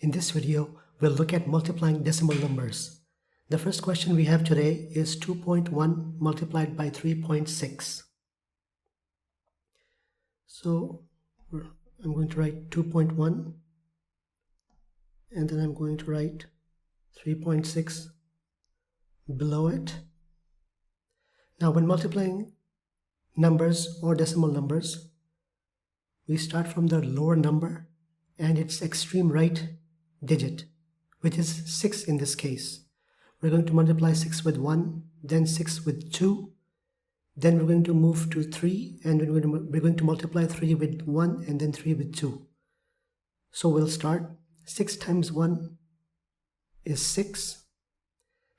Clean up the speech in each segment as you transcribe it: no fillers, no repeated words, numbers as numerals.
In this video, we'll look at multiplying decimal numbers. The first question we have today is 2.1 multiplied by 3.6. So I'm going to write 2.1 and then I'm going to write 3.6 below it. Now when multiplying numbers or decimal numbers, we start from the lower number and its extreme right digit, which is 6 in this case. We're going to multiply 6 with 1, then 6 with 2, then we're going to move to 3, and we're going to multiply 3 with 1 and then 3 with 2. So we'll start. 6 times 1 is 6.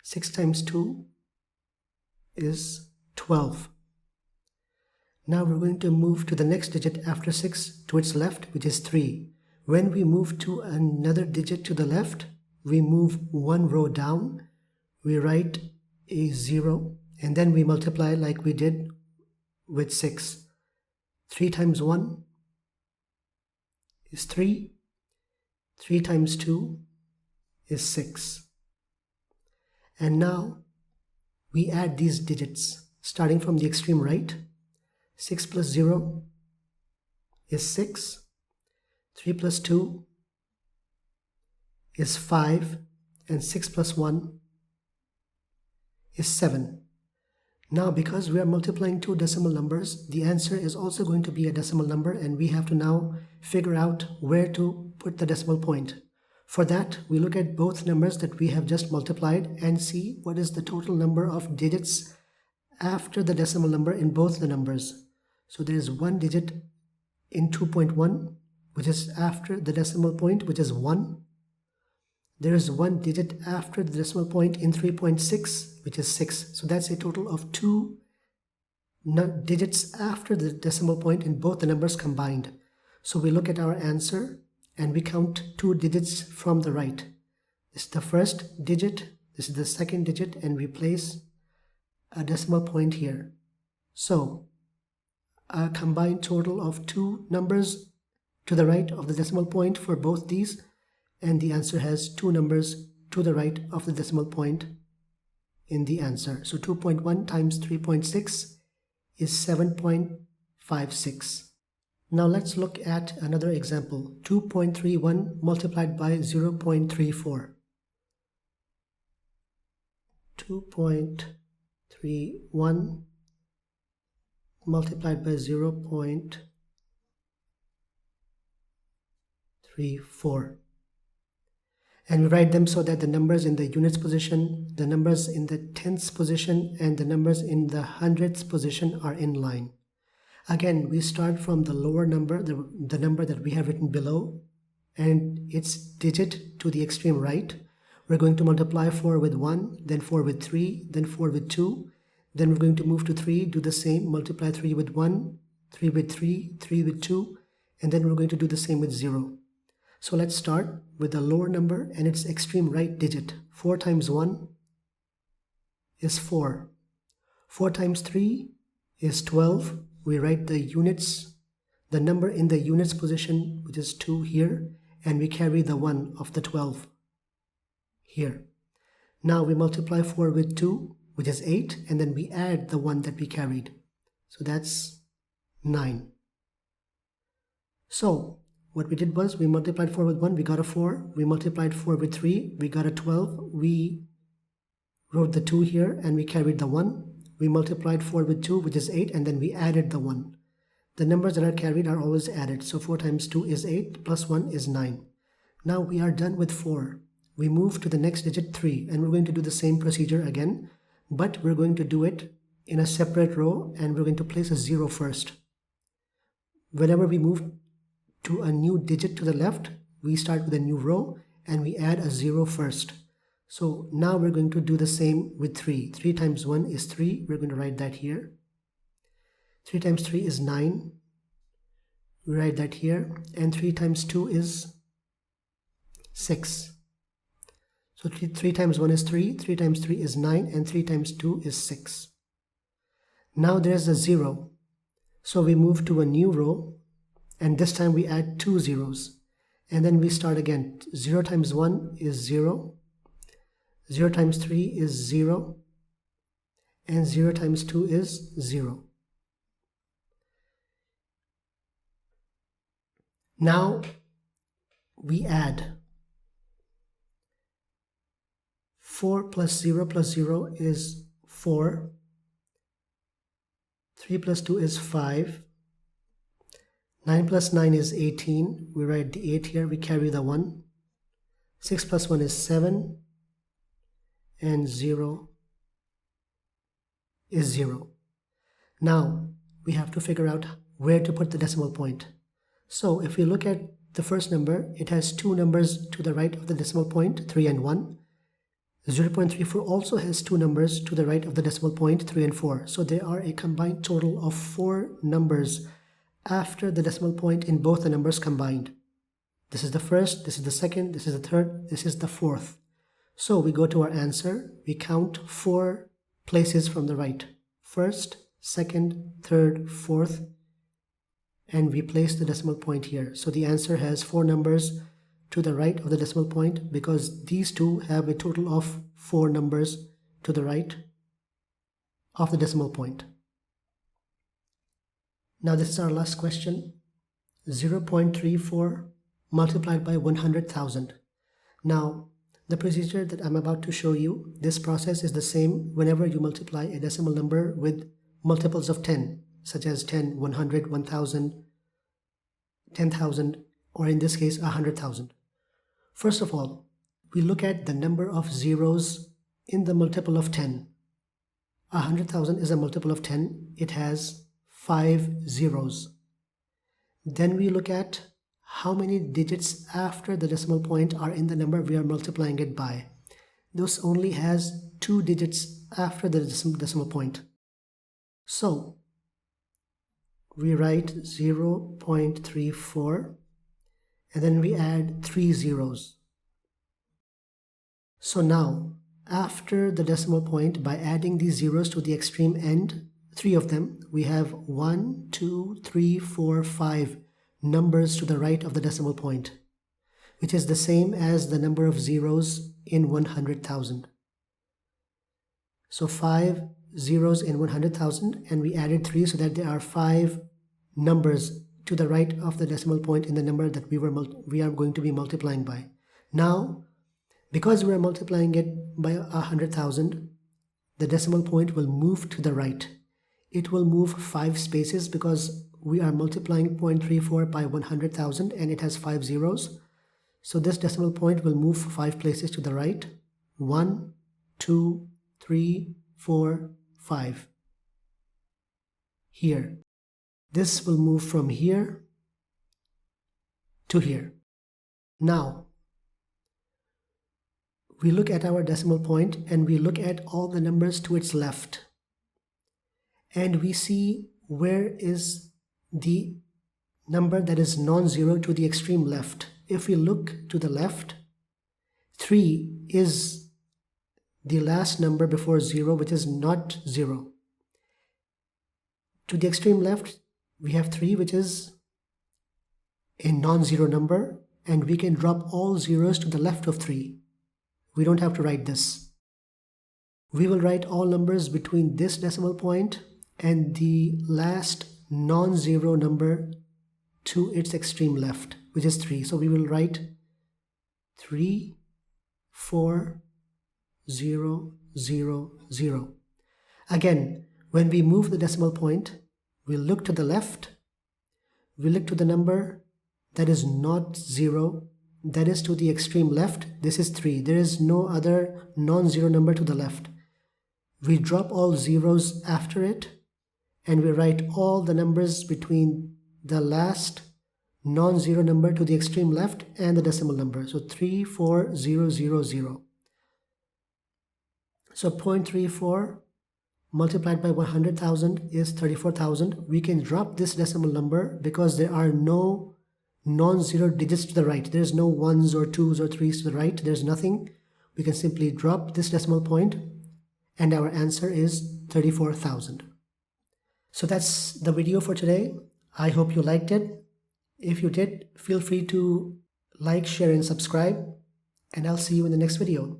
6 times 2 is 12. Now we're going to move to the next digit after 6 to its left, which is 3. When we move to another digit to the left, we move one row down, we write a 0, and then we multiply like we did with 6. 3 times 1 is 3. 3 times 2 is 6. And now we add these digits, starting from the extreme right. 6 plus 0 is 6. 3 plus 2 is 5, and 6 plus 1 is 7. Now because we are multiplying two decimal numbers, the answer is also going to be a decimal number, and we have to now figure out where to put the decimal point. For that, we look at both numbers that we have just multiplied and see what is the total number of digits after the decimal number in both the numbers. So there is one digit in 2.1, which is after the decimal point, which is 1. There is one digit after the decimal point in 3.6, which is 6. So that's a total of 2 digits after the decimal point in both the numbers combined. So we look at our answer and we count 2 digits from the right. This is the first digit, this is the second digit, and we place a decimal point here. So a combined total of 2 numbers to the right of the decimal point for both these, and the answer has 2 numbers to the right of the decimal point in the answer. So 2.1 times 3.6 is 7.56. Now let's look at another example. 2.31 multiplied by 0.34. 2.31 multiplied by 0.34. And we write them so that the numbers in the units position, the numbers in the tenths position, and the numbers in the hundredths position are in line. Again, we start from the lower number, the number that we have written below, and its digit to the extreme right. We're going to multiply 4 with 1, then 4 with 3, then 4 with 2. Then we're going to move to 3, do the same, multiply 3 with 1, 3 with 3, 3 with 2, and then we're going to do the same with 0. So let's start with the lower number and its extreme right digit. 4 times 1 is 4. 4 times 3 is 12. We write the units, the number in the units position, which is 2 here, and we carry the 1 of the 12 here. Now we multiply 4 with 2, which is 8, and then we add the 1 that we carried. So that's 9. So what we did was we multiplied 4 with 1, we got a 4. We multiplied 4 with 3, we got a 12. We wrote the 2 here and we carried the 1. We multiplied 4 with 2, which is 8, and then we added the 1. The numbers that are carried are always added. So 4 times 2 is 8, plus 1 is 9. Now we are done with 4. We move to the next digit 3, and we're going to do the same procedure again, but we're going to do it in a separate row, and we're going to place a 0 first. Whenever we move to a new digit to the left, we start with a new row and we add a 0 first. So now we're going to do the same with 3. 3 times 1 is 3. We're going to write that here. 3 times 3 is 9. We write that here. And 3 times 2 is 6. So 3 times 1 is 3. 3 times 3 is 9. And 3 times 2 is 6. Now there's a 0. So we move to a new row, and this time we add 2 zeros. and then we start again. 0 times 1 is 0, 0 times 3 is 0, and 0 times 2 is 0. Now we add 4 plus 0 is 4, 3 plus 2 is 5, 9 plus 9 is 18, we write the 8 here, we carry the 1, 6 plus 1 is 7, and 0 is 0. Now we have to figure out where to put the decimal point. So if we look at the first number, it has two numbers to the right of the decimal point, 3 and 1. 0.34 also has two numbers to the right of the decimal point, 3 and 4. So there are a combined total of 4 numbers after the decimal point in both the numbers combined. This is the first, this is the second, this is the third, this is the fourth. So we go to our answer, we count 4 places from the right. First, second, third, fourth, and we place the decimal point here. So the answer has 4 numbers to the right of the decimal point because these two have a total of 4 numbers to the right of the decimal point. Now this is our last question. 0.34 multiplied by 100,000. Now the procedure that I'm about to show you, this process is the same whenever you multiply a decimal number with multiples of 10, such as 10, 100, 1000, 10,000, or in this case 100,000. First of all, we look at the number of zeros in the multiple of 10. 100,000 is a multiple of 10. It has 5 zeros. Then we look at how many digits after the decimal point are in the number we are multiplying it by. This only has 2 digits after the decimal point. So we write 0.34 and then we add 3 zeros. So now after the decimal point, by adding these zeros to the extreme end, 3 of them, we have 1, 2, 3, 4, 5 numbers to the right of the decimal point, which is the same as the number of zeros in 100,000. So 5 zeros in 100,000, and we added 3 so that there are 5 numbers to the right of the decimal point in the number that we are going to be multiplying by. Now, because we are multiplying it by 100,000, the decimal point will move to the right. It will move 5 spaces because we are multiplying 0.34 by 100,000 and it has 5 zeros. So this decimal point will move 5 places to the right. 1, 2, 3, 4, 5. Here. This will move from here to here. Now, we look at our decimal point and we look at all the numbers to its left. And we see where is the number that is non-zero to the extreme left. If we look to the left, 3 is the last number before 0, which is not 0. To the extreme left, we have 3, which is a non-zero number, and we can drop all zeros to the left of 3. We don't have to write this. We will write all numbers between this decimal point and the last non-zero number to its extreme left, which is 3. So we will write 3, 4, 0, 0, 0. Again, when we move the decimal point, we look to the left, we look to the number that is not 0, that is to the extreme left. This is 3. There is no other non-zero number to the left. We drop all zeros after it, and we write all the numbers between the last non-zero number to the extreme left and the decimal number. So 3, 4, 0, 0, 0. So 0.34 multiplied by 100,000 is 34,000. We can drop this decimal number because there are no non-zero digits to the right. There's no 1s or 2s or 3s to the right. There's nothing. We can simply drop this decimal point and our answer is 34,000. So that's the video for today. I hope you liked it. If you did, feel free to like, share, and subscribe, and I'll see you in the next video.